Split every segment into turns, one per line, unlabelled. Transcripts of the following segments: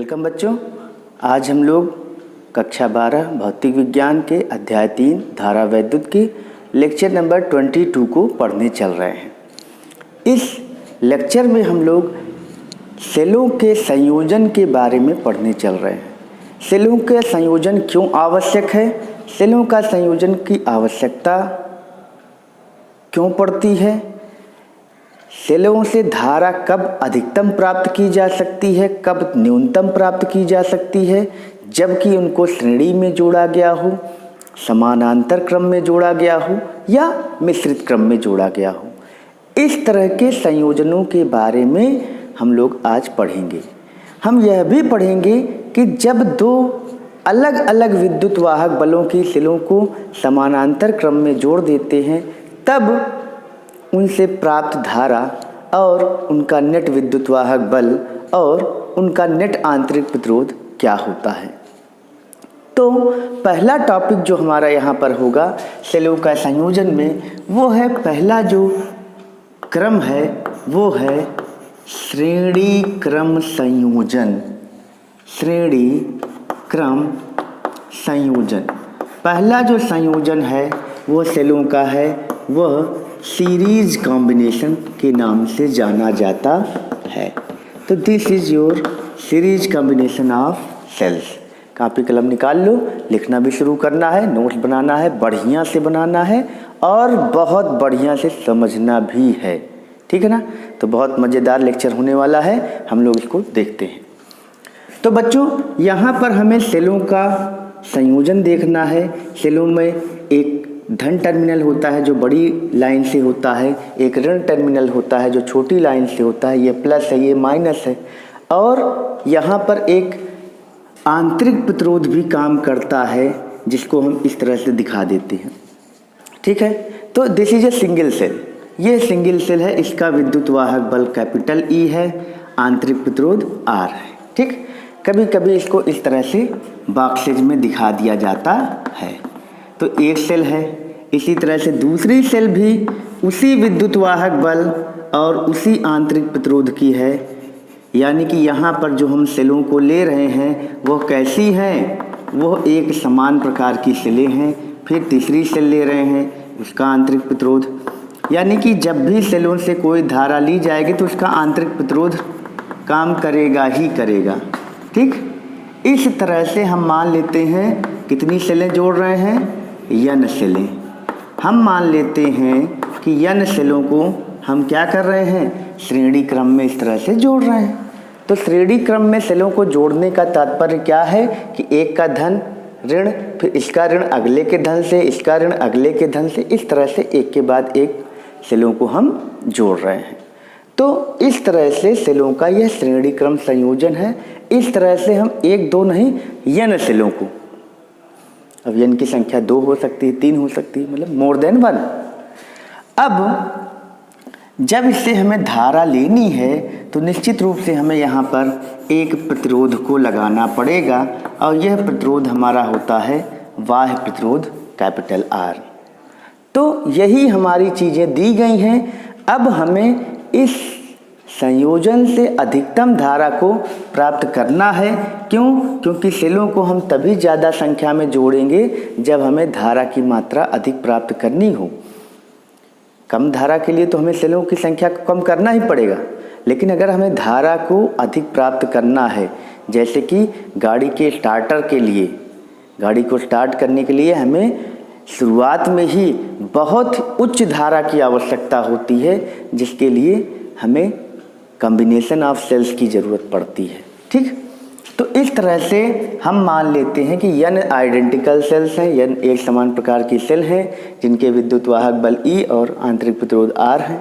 Welcome बच्चों। आज हम लोग कक्षा 12 भौतिक विज्ञान के अध्याय 3 धारा वैद्युत की लेक्चर नंबर 22 को पढ़ने चल रहे हैं। इस लेक्चर में हम लोग सेलों के संयोजन के बारे में पढ़ने चल रहे हैं। सेलों के संयोजन क्यों आवश्यक है, सेलों का संयोजन की आवश्यकता क्यों पड़ती है, सेलों से धारा कब अधिकतम प्राप्त की जा सकती है, कब न्यूनतम प्राप्त की जा सकती है, जबकि उनको श्रेणी में जोड़ा गया हो, समानांतर क्रम में जोड़ा गया हो या मिश्रित क्रम में जोड़ा गया हो। इस तरह के संयोजनों के बारे में हम लोग आज पढ़ेंगे। हम यह भी पढ़ेंगे कि जब दो अलग अलग विद्युत वाहक बलों की सेलों को समानांतर क्रम में जोड़ देते हैं तब उनसे प्राप्त धारा और उनका नेट विद्युत वाहक बल और उनका नेट आंतरिक प्रतिरोध क्या होता है। तो पहला टॉपिक जो हमारा यहाँ पर होगा सेलों का संयोजन में, वो है पहला जो क्रम है वो है श्रेणी क्रम संयोजन। श्रेणी क्रम संयोजन पहला जो संयोजन है वो सेलों का है, वह सीरीज कॉम्बिनेशन के नाम से जाना जाता है। तो this is your series combination of cells. कापी कलम निकाल लो, लिखना भी शुरू करना है, नोट्स बनाना है, बढ़िया से बनाना है और बहुत बढ़िया से समझना भी है, ठीक है ना। तो बहुत मज़ेदार लेक्चर होने वाला है, हम लोग इसको देखते हैं। तो बच्चों यहाँ पर हमें सेलों का संयोजन देखना है। सेलों में एक धन टर्मिनल होता है जो बड़ी लाइन से होता है, एक ऋण टर्मिनल होता है जो छोटी लाइन से होता है, ये प्लस है ये माइनस है, और यहाँ पर एक आंतरिक प्रतिरोध भी काम करता है जिसको हम इस तरह से दिखा देते हैं, ठीक है। तो this is a single cell, ये सिंगल सेल है, इसका विद्युत वाहक बल कैपिटल ई है, आंतरिक प्रतिरोध आर है, ठीक। कभी कभी इसको इस तरह से बॉक्सेज में दिखा दिया जाता है। तो एक सेल है, इसी तरह से दूसरी सेल भी उसी विद्युत वाहक बल और उसी आंतरिक प्रतिरोध की है, यानी कि यहाँ पर जो हम सेलों को ले रहे हैं वो कैसी हैं, वो एक समान प्रकार की सेलें हैं। फिर तीसरी सेल ले रहे हैं, उसका आंतरिक प्रतिरोध, यानी कि जब भी सेलों से कोई धारा ली जाएगी तो उसका आंतरिक प्रतिरोध काम करेगा ही करेगा, ठीक। इस तरह से हम मान लेते हैं कितनी सेलें जोड़ रहे हैं, n सेलें। हम मान लेते हैं कि n सेलों को हम क्या कर रहे हैं, श्रेणी क्रम में इस तरह से जोड़ रहे हैं। तो श्रेणी क्रम में सेलों को जोड़ने का तात्पर्य क्या है कि एक का धन ऋण, फिर इसका ऋण अगले के धन से, इसका ऋण अगले के धन से, इस तरह से एक के बाद एक सेलों को हम जोड़ रहे हैं। तो इस तरह से सेलों का यह श्रेणी क्रम संयोजन है। इस तरह से हम एक दो नहीं n सेलों को, अब n की संख्या 2 हो सकती है, 3 हो सकती है, मतलब मोर देन 1। अब जब इससे हमें धारा लेनी है तो निश्चित रूप से हमें यहाँ पर एक प्रतिरोध को लगाना पड़ेगा और यह प्रतिरोध हमारा होता है बाह्य प्रतिरोध कैपिटल R। तो यही हमारी चीज़ें दी गई हैं। अब हमें इस संयोजन से अधिकतम धारा को प्राप्त करना है। क्यों? क्योंकि सेलों को हम तभी ज़्यादा संख्या में जोड़ेंगे जब हमें धारा की मात्रा अधिक प्राप्त करनी हो। कम धारा के लिए तो हमें सेलों की संख्या को कम करना ही पड़ेगा, लेकिन अगर हमें धारा को अधिक प्राप्त करना है, जैसे कि गाड़ी के स्टार्टर के लिए, गाड़ी को स्टार्ट करने के लिए हमें शुरुआत में ही बहुत उच्च धारा की आवश्यकता होती है, जिसके लिए हमें कॉम्बिनेशन ऑफ सेल्स की ज़रूरत पड़ती है, ठीक। तो इस तरह से हम मान लेते हैं कि n आइडेंटिकल सेल्स हैं, n एक समान प्रकार की सेल हैं जिनके विद्युत वाहक बल E और आंतरिक प्रतिरोध R है।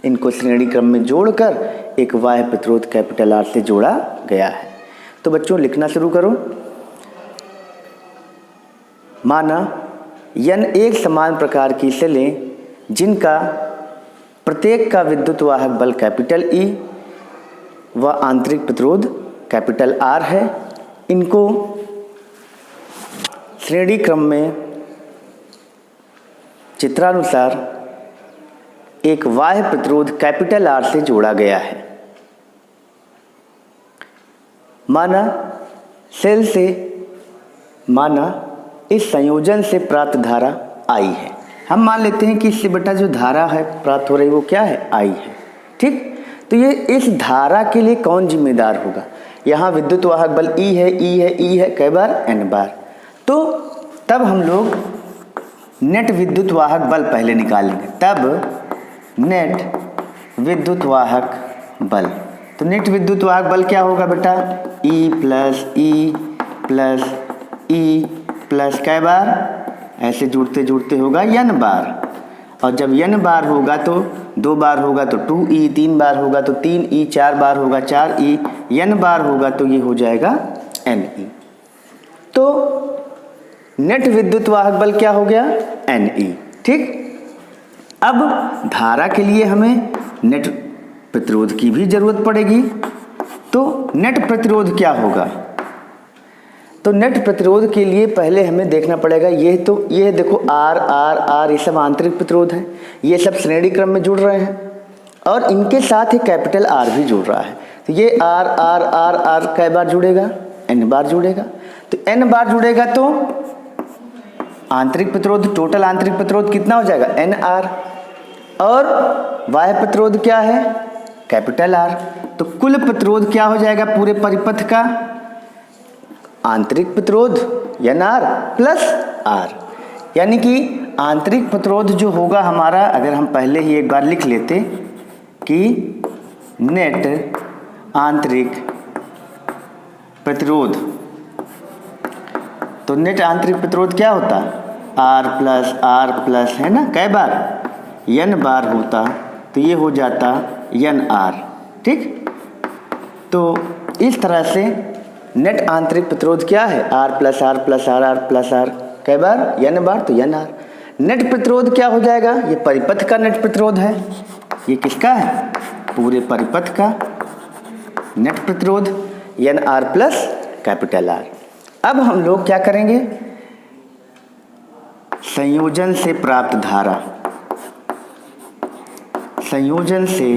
इनको श्रेणी क्रम में जोड़कर एक बाह्य प्रतिरोध कैपिटल R से जोड़ा गया है। तो बच्चों लिखना शुरू करो। माना n एक समान प्रकार की सेलें जिनका प्रत्येक का विद्युत वाहक बल कैपिटल E व आंतरिक प्रतिरोध कैपिटल R है, इनको श्रेणी क्रम में चित्रानुसार एक बाह्य प्रतिरोध कैपिटल R से जोड़ा गया है। माना इस संयोजन से प्राप्त धारा I है। हम मान लेते हैं कि इससे बेटा जो धारा है प्राप्त हो रही वो क्या है, I है। ठीक, तो ये इस धारा के लिए कौन जिम्मेदार होगा? यहाँ विद्युत वाहक बल E है कई बार, N बार। तो तब हम लोग नेट विद्युत वाहक बल पहले निकालेंगे, तब नेट विद्युत वाहक बल। तो नेट विद्युत वाहक बल क्या होगा बेटा, E प्लस कई बार, ऐसे जुड़ते जुड़ते होगा N बार। और जब N बार होगा तो 2 बार होगा तो 2E, 3 बार होगा तो 3E, 4 बार होगा 4E, N बार होगा तो ये हो जाएगा NE। तो नेट विद्युत वाहक बल क्या हो गया, NE। ठीक, अब धारा के लिए हमें नेट प्रतिरोध की भी जरूरत पड़ेगी। तो नेट प्रतिरोध क्या होगा? तो नेट प्रतिरोध के लिए पहले हमें देखना पड़ेगा, ये देखो R ये सब आंतरिक प्रतिरोध है, ये सब श्रेणी क्रम में जुड़ रहे हैं और इनके साथ ही कैपिटल R भी जुड़ रहा है। तो ये R कई बार जुड़ेगा, N बार जुड़ेगा। तो N बार जुड़ेगा तो आंतरिक प्रतिरोध, टोटल आंतरिक प्रतिरोध कितना हो जाएगा, NR। और बाह्य प्रतिरोध क्या है, कैपिटल R। तो कुल प्रतिरोध क्या हो जाएगा पूरे परिपथ का, आंतरिक प्रतिरोध NR प्लस R। यानी कि आंतरिक प्रतिरोध जो होगा हमारा, अगर हम पहले ही एक बार लिख लेते कि नेट आंतरिक प्रतिरोध, तो नेट आंतरिक प्रतिरोध क्या होता, R प्लस है ना, कई बार N बार होता, तो ये हो जाता NR। ठीक, तो इस तरह से नेट आंतरिक प्रतिरोध क्या है, R प्लस R कई बार N बार तो NR। नेट प्रतिरोध क्या हो जाएगा, ये परिपथ का नेट प्रतिरोध है, ये किसका है, पूरे परिपथ का नेट प्रतिरोध NR प्लस कैपिटल R। अब हम लोग क्या करेंगे, संयोजन से प्राप्त धारा, संयोजन से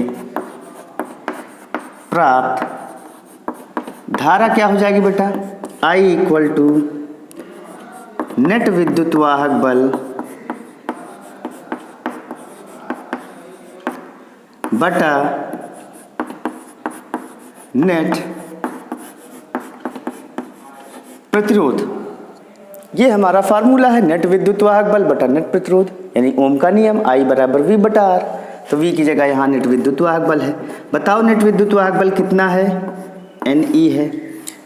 प्राप्त धारा क्या हो जाएगी बेटा, I इक्वल टू नेट विद्युत वाहक बल बटा नेट प्रतिरोध। ये हमारा फार्मूला है, नेट विद्युत वाहक बल बटा नेट प्रतिरोध, यानी ओम का नियम I बराबर V बटा R। तो V की जगह यहाँ नेट विद्युत वाहक बल है। बताओ नेट विद्युत वाहक बल कितना है, NE है।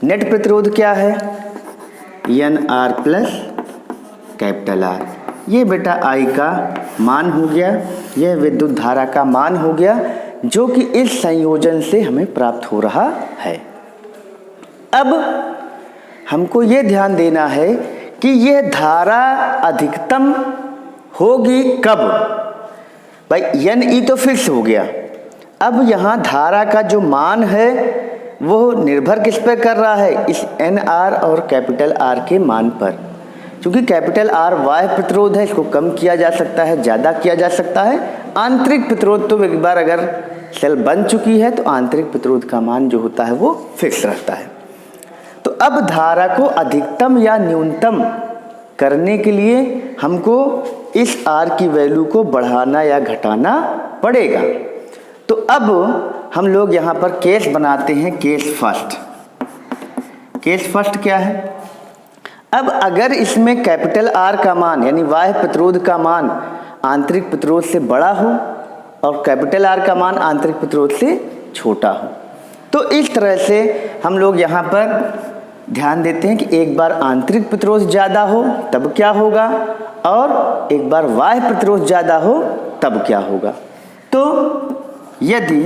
नेट प्रतिरोध क्या है, NR प्लस कैपिटल R। ये बेटा I का मान हो गया, यह विद्युत धारा का मान हो गया जो कि इस संयोजन से हमें प्राप्त हो रहा है। अब हमको ये ध्यान देना है कि यह धारा अधिकतम होगी कब, भाई NE तो फिक्स हो गया। अब यहाँ धारा का जो मान है वो निर्भर किस पर कर रहा है, इस NR और कैपिटल R के मान पर। क्योंकि कैपिटल R बाह्य प्रतिरोध है, इसको कम किया जा सकता है, ज़्यादा किया जा सकता है। आंतरिक प्रतिरोध तो एक बार अगर सेल बन चुकी है तो आंतरिक प्रतिरोध का मान जो होता है वो फिक्स रहता है। तो अब धारा को अधिकतम या न्यूनतम करने के लिए हमको इस R की वैल्यू को बढ़ाना या घटाना पड़ेगा। तो अब हम लोग यहाँ पर केस बनाते हैं, केस फर्स्ट। केस फर्स्ट क्या है, अब अगर इसमें कैपिटल R का मान यानी बाह्य प्रतिरोध का मान आंतरिक प्रतिरोध से बड़ा हो और कैपिटल R का मान आंतरिक प्रतिरोध से छोटा हो, तो इस तरह से हम लोग यहाँ पर ध्यान देते हैं कि एक बार आंतरिक प्रतिरोध ज़्यादा हो तब क्या होगा और एक बार बाह्य प्रतिरोध ज़्यादा हो तब क्या होगा। तो यदि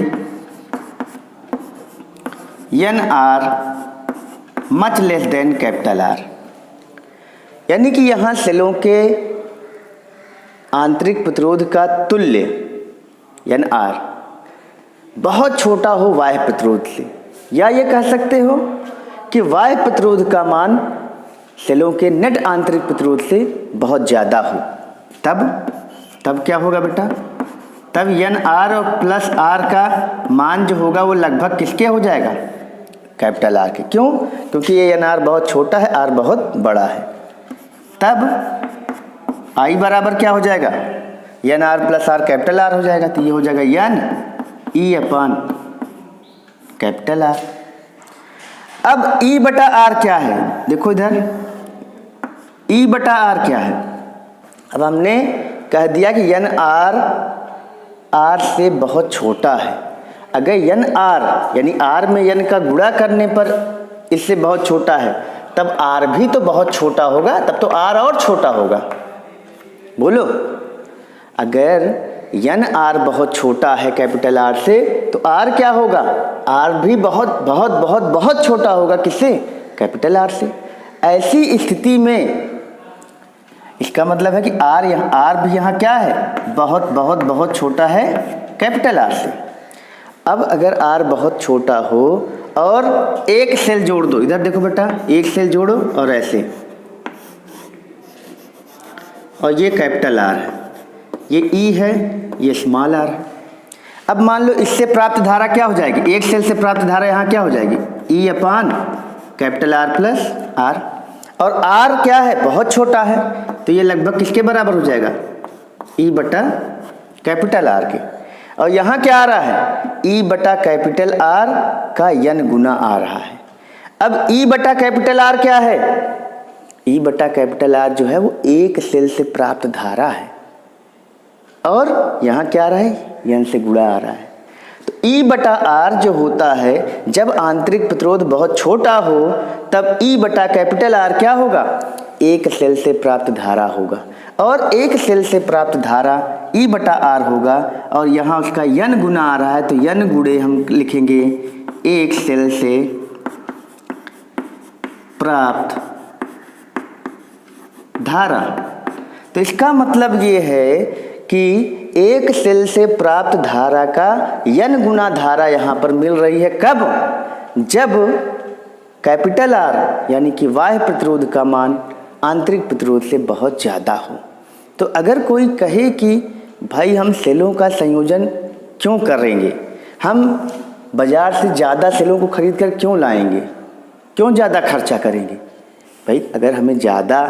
NR much less than capital R, यानी कि यहाँ सेलों के आंतरिक प्रतिरोध का तुल्य NR बहुत छोटा हो बाह्य प्रतिरोध से, या ये कह सकते हो कि बाह्य प्रतिरोध का मान सेलों के नेट आंतरिक प्रतिरोध से बहुत ज़्यादा हो, तब क्या होगा बेटा, तब NR और प्लस R का मान जो होगा वो लगभग किसके हो जाएगा, कैपिटल आर के। क्यों? क्योंकि ये एन आर बहुत छोटा है, आर बहुत बड़ा है। तब आई बराबर क्या हो जाएगा? N R plus R capital R हो जाएगा। तो ये हो जाएगा N E upon capital R. अब ई बटा आर क्या है? देखो इधर, ई बटा आर क्या है? अब हमने कह दिया कि एन आर आर से बहुत छोटा है। अगर एन आर यानी आर में एन का गुणा करने पर इससे बहुत छोटा है, तब आर भी तो बहुत छोटा होगा, तब तो आर और छोटा होगा। बोलो, अगर एन आर बहुत छोटा है कैपिटल आर से, तो आर क्या होगा? आर भी बहुत बहुत बहुत बहुत छोटा होगा। किससे? कैपिटल आर से। ऐसी स्थिति में इसका मतलब है कि आर भी यहाँ क्या है? बहुत बहुत बहुत छोटा है कैपिटल आर से। अब अगर आर बहुत छोटा हो और एक सेल जोड़ दो, इधर देखो बेटा, एक सेल जोड़ो और ऐसे, और ये कैपिटल आर है, ये ई है, ये स्मॉल आर है। अब मान लो इससे प्राप्त धारा क्या हो जाएगी? एक सेल से प्राप्त धारा यहाँ क्या हो जाएगी? ई upon capital R plus are. और आर क्या है? बहुत छोटा है, तो ये लगभग किसके बराबर हो जाएगा? ई बटा कैपिटल आर के। और यहाँ क्या आ रहा है? ई बटा कैपिटल आर का एन गुना आ रहा है। अब ई बटा कैपिटल आर क्या है? ई बटा कैपिटल आर जो है वो एक सेल से प्राप्त धारा है, और यहाँ क्या आ रहा है? एन से गुणा आ रहा है। तो ई बटा आर जो होता है, जब आंतरिक प्रतिरोध बहुत छोटा हो, तब ई बटा कैपिटल आर क्या होगा? एक सेल से प्राप्त धारा होगा, और एक सेल से प्राप्त धारा ई बटा आर होगा, और यहाँ उसका एन गुना आ रहा है, तो एन गुणे हम लिखेंगे एक सेल से प्राप्त धारा। तो इसका मतलब ये है कि एक सेल से प्राप्त धारा का एन गुना धारा यहाँ पर मिल रही है। कब? जब कैपिटल आर यानी कि बाह्य प्रतिरोध का मान आंतरिक प्रतिरोध से बहुत ज़्यादा हो। तो अगर कोई कहे कि भाई हम सेलों का संयोजन क्यों करेंगे, हम बाज़ार से ज़्यादा सेलों को खरीद कर क्यों लाएंगे, क्यों ज़्यादा खर्चा करेंगे? भाई अगर हमें ज़्यादा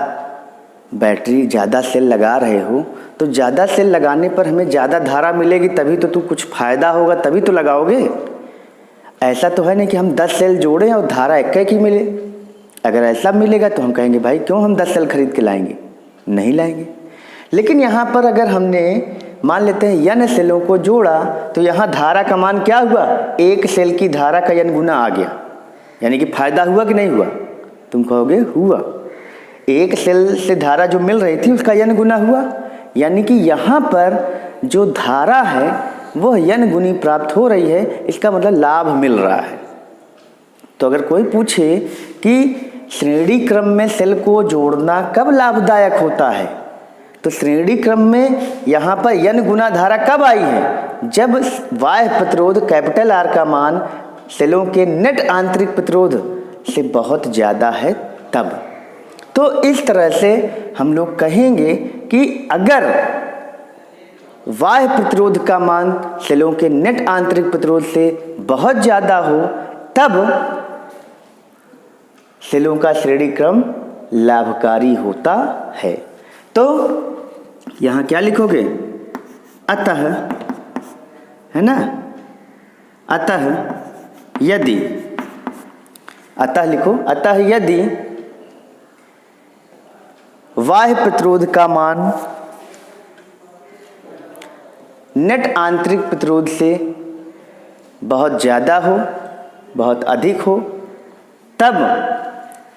बैटरी, ज़्यादा सेल लगा रहे हो, तो ज़्यादा सेल लगाने पर हमें ज़्यादा धारा मिलेगी, तभी तो कुछ फ़ायदा होगा, तभी तो लगाओगे। ऐसा तो है नहीं कि हम 10 सेल जोड़ें और धारा एक ही मिले। अगर ऐसा मिलेगा तो हम कहेंगे भाई क्यों हम 10 सेल खरीद के लाएंगे, नहीं लाएंगे। लेकिन यहाँ पर अगर हमने मान लेते हैं एन सेलों को जोड़ा, तो यहाँ धारा का मान क्या हुआ? एक सेल की धारा का एन गुना आ गया, यानी कि फायदा हुआ कि नहीं हुआ? तुम कहोगे हुआ। एक सेल से धारा जो मिल रही थी उसका एन गुना हुआ, यानी कि यहाँ पर जो धारा है वह एन गुनी प्राप्त हो रही है। इसका मतलब लाभ मिल रहा है। तो अगर कोई पूछे कि श्रेणी क्रम में सेल को जोड़ना कब लाभदायक होता है, तो श्रेणी क्रम में यहाँ पर एन गुना धारा कब आई है? जब बाह्य प्रतिरोध कैपिटल आर का मान सेलों के नेट आंतरिक प्रतिरोध से बहुत ज़्यादा है तब। तो इस तरह से हम लोग कहेंगे कि अगर बाह्य प्रतिरोध का मान सेलों के नेट आंतरिक प्रतिरोध से बहुत ज़्यादा हो, तब सेलों का श्रेणी क्रम लाभकारी होता है। तो यहाँ क्या लिखोगे? अतः, है ना, अतः यदि, अतः लिखो, अतः यदि बाह्य प्रतिरोध का मान नेट आंतरिक प्रतिरोध से बहुत ज़्यादा हो, बहुत अधिक हो, तब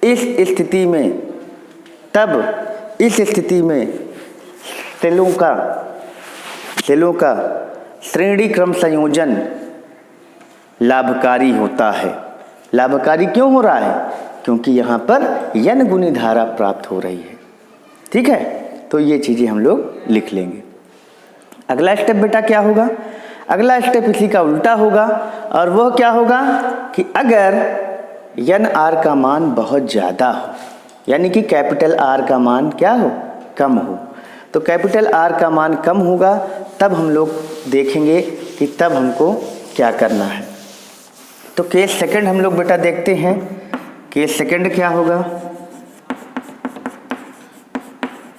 इस स्थिति में सेलों का श्रेणी क्रम संयोजन लाभकारी होता है। लाभकारी क्यों हो रहा है? क्योंकि यहाँ पर एन गुनी धारा प्राप्त हो रही है। ठीक है, तो ये चीज़ें हम लोग लिख लेंगे। अगला स्टेप बेटा क्या होगा? अगला स्टेप इसी का उल्टा होगा, और वह क्या होगा कि अगर एन आर का मान बहुत ज़्यादा हो, यानी कि कैपिटल आर का मान क्या हो? कम हो। तो कैपिटल आर का मान कम होगा, तब हम लोग देखेंगे कि तब हमको क्या करना है। तो केस सेकंड हम लोग बेटा देखते हैं। केस सेकंड क्या होगा,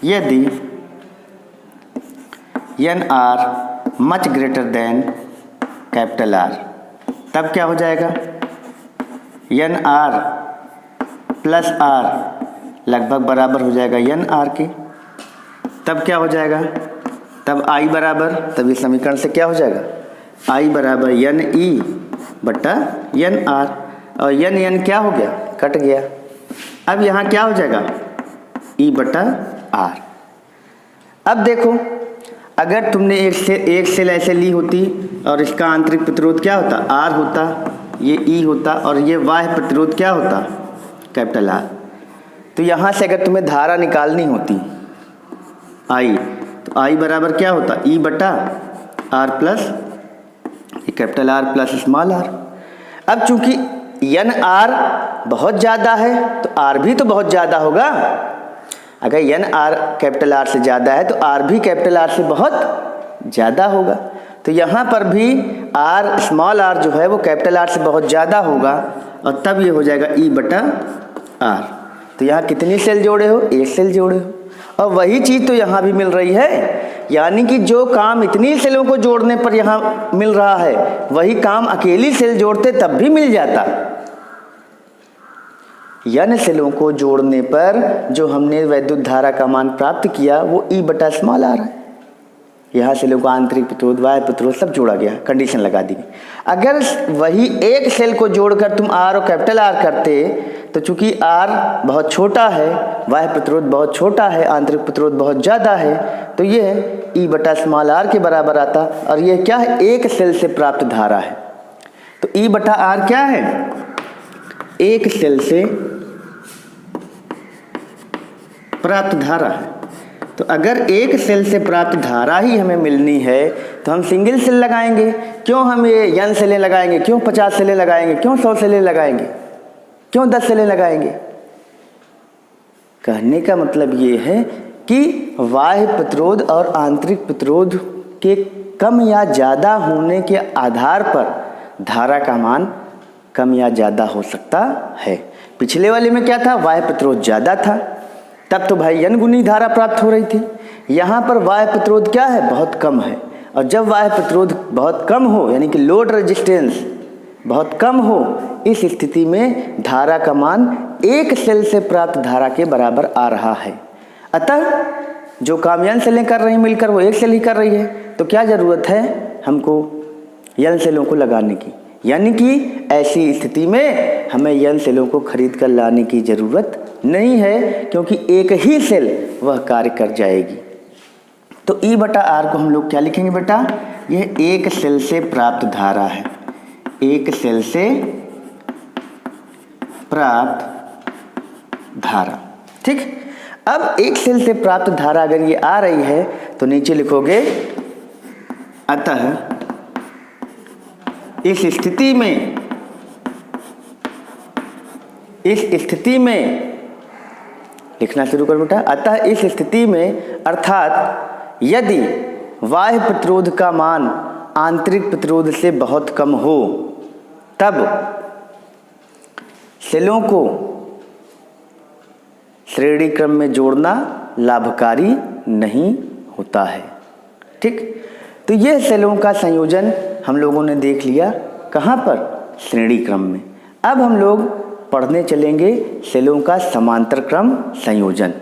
यदि N R much greater than capital R, तब क्या हो जाएगा, एन आर प्लस आर लगभग बराबर हो जाएगा एन आर के। तब क्या हो जाएगा, तब आई बराबर, तब इस समीकरण से क्या हो जाएगा, आई बराबर एन ई बट्टा एन आर, और एन एन क्या हो गया, कट गया। अब यहाँ क्या हो जाएगा, ई बट्टा आर। अब देखो, अगर तुमने एक सेल ऐसे ली होती और इसका आंतरिक प्रतिरोध क्या होता, आर होता, ये ई होता, और ये बाह्य प्रतिरोध क्या होता, कैपिटल आर। तो यहाँ से अगर तुम्हें धारा निकालनी होती आई, तो आई बराबर क्या होता, ई बटा R plus capital R plus small R. अब चूंकि एन आर बहुत ज़्यादा है तो आर भी तो बहुत ज़्यादा होगा। अगर एन आर कैपिटल आर से ज़्यादा है तो आर भी कैपिटल आर से बहुत ज़्यादा होगा। तो यहाँ पर भी आर स्मॉल आर जो है वो कैपिटल आर से बहुत ज़्यादा होगा, और तब ये हो जाएगा ई बटा आर। तो यहाँ कितनी सेल जोड़े हो, एक सेल जोड़े हो, और वही चीज़ तो यहाँ भी मिल रही है। यानी कि जो काम इतनी सेलों को जोड़ने पर यहाँ मिल रहा है, वही काम अकेली सेल जोड़ते तब भी मिल जाता। एन सेलों को जोड़ने पर जो हमने वैद्युत धारा का मान प्राप्त किया वो ई बटा स्मॉल आर है। यहाँ सेलों को आंतरिक प्रतिरोध, बाह्य प्रतिरोध सब जोड़ा गया, कंडीशन लगा दी गई। अगर वही एक सेल को जोड़कर तुम आर और कैपिटल आर करते, तो चूंकि आर बहुत छोटा है, बाह्य प्रतिरोध बहुत छोटा है, आंतरिक प्रतिरोध बहुत ज़्यादा है, तो ये ई बटा स्मॉल आर के बराबर आता। और ये क्या है, एक सेल से प्राप्त धारा है। तो ई बटा आर क्या है, एक सेल से प्राप्त धारा है। तो अगर एक सेल से प्राप्त धारा ही हमें मिलनी है तो हम सिंगल सेल लगाएंगे। क्यों हम ये एन सेलें लगाएंगे, क्यों 50 सेलें लगाएंगे, क्यों 100 सेलें लगाएंगे, क्यों 10 सेलें लगाएंगे। कहने का मतलब ये है कि बाह्य प्रतिरोध और आंतरिक प्रतिरोध के कम या ज़्यादा होने के आधार पर धारा का मान कम या ज़्यादा हो सकता है। पिछले वाले में क्या था, बाह्य प्रतिरोध ज़्यादा था, तब तो भाई n गुनी धारा प्राप्त हो रही थी। यहाँ पर बाह्य प्रतिरोध क्या है, बहुत कम है। और जब बाह्य प्रतिरोध बहुत कम हो, यानी कि लोड रेजिस्टेंस बहुत कम हो, इस स्थिति में धारा का मान एक सेल से प्राप्त धारा के बराबर आ रहा है। अतः जो काम n सेलें कर रही मिलकर वो एक सेल ही कर रही है, तो क्या ज़रूरत है हमको n सेलों को लगाने की। यानी कि ऐसी स्थिति में हमें n सेलों को खरीद कर लाने की ज़रूरत नहीं है, क्योंकि एक ही सेल वह कार्य कर जाएगी। तो ई बटा आर को हम लोग क्या लिखेंगे बेटा, यह एक सेल से प्राप्त धारा है, एक सेल से प्राप्त धारा। ठीक, अब एक सेल से प्राप्त धारा अगर ये आ रही है तो नीचे लिखोगे, अतः इस स्थिति में लिखना शुरू कर बेटा। अतः इस स्थिति में, अर्थात यदि बाह्य प्रतिरोध का मान आंतरिक प्रतिरोध से बहुत कम हो, तब सेलों को श्रेणी क्रम में जोड़ना लाभकारी नहीं होता है। ठीक, तो यह सेलों का संयोजन हम लोगों ने देख लिया, कहाँ पर, श्रेणी क्रम में। अब हम लोग पढ़ने चलेंगे सेलों का समांतर क्रम संयोजन।